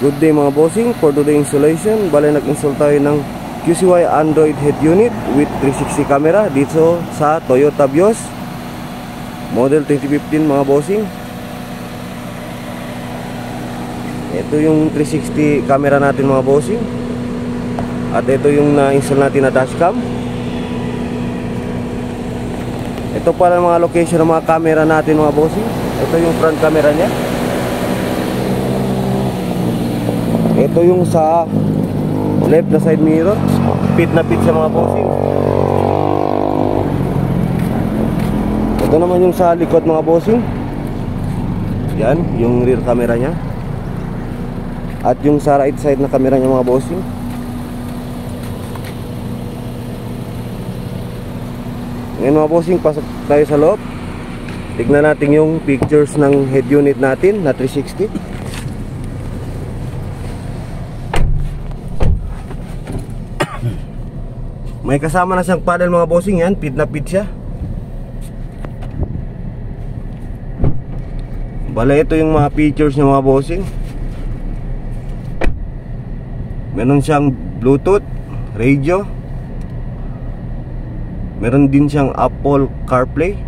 Good day mga bossing, for today installation, bale nag-install tayo ng QCY Android head unit with 360 camera dito sa Toyota Vios model 2015 mga bossing. Ito yung 360 camera natin mga bossing, at ito yung na-install natin na dashcam. Ito pala mga location ng mga camera natin mga bossing. Ito yung front camera nya. Ito yung sa left na side mirror, pit na pit sa mga bossing. Ito naman yung sa likod mga bossing. Yan, yung rear camera nya. At yung sa right side na camera nya mga bossing. Ngayon mga bossing, pasok tayo sa loob. Tignan natin yung pictures ng head unit natin na 360. May kasama na siyang paddle mga bossing. Yan, pit na pit siya. Bale, ito yung mga features niya mga bossing. Meron siyang Bluetooth, radio. Meron din siyang Apple CarPlay,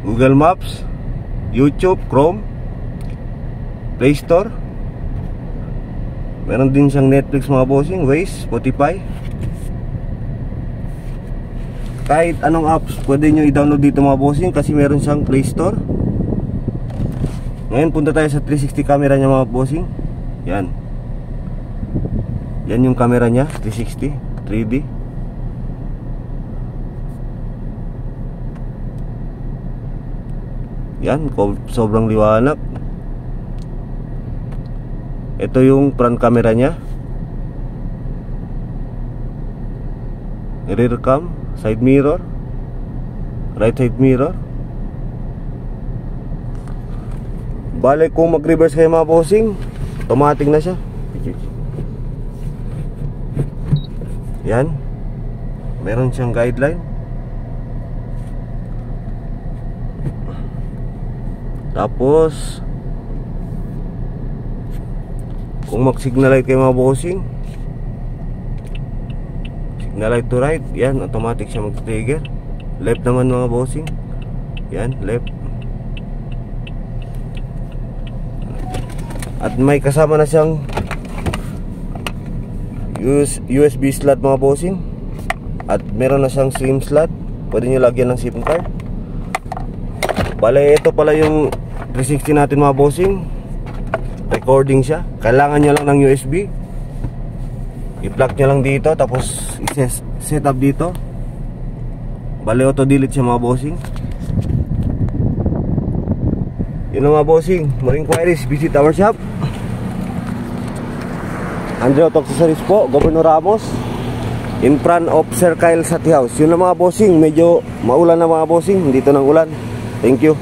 Google Maps, YouTube, Chrome, Play Store. Meron din siyang Netflix mga bossing, Waze, Spotify. Kahit anong apps pwede nyo i-download dito mga bossing, kasi meron siyang Play Store. Ngayon punta tayo sa 360 camera nya mga bossing. Yan. Yan yung camera nya, 360 3D. Yan, sobrang liwanag. Ito yung front camera nya, rear cam, side mirror, right side mirror. Bale, kung mag-reverse kayo mga bossing, automatic na siya. Yan, meron siyang guideline. Tapos kung mag-signal light kayo mga bossing, signal light to right, yan, automatic siya mag-trigger. Left naman mga bossing, yan, left. At may kasama na siyang USB slot mga bossing. At meron na siyang SIM slot, pwede nyo lagyan ng SIM card. Bale, ito pala yung 360 natin mga bossing. Recording siya. Kailangan nyo lang ng USB. I-plug nyo lang dito, tapos i-set up dito. Bale, auto-delete siya mga bossing. Yun lang mga bossing. More inquiries, visit our shop. Andrew Auto Accessories po, Governor Ramos, in front of Sir Kyle Sati House. Yun lang mga bossing. Medyo maulan na mga bossing. Dito ng ulan. Thank you.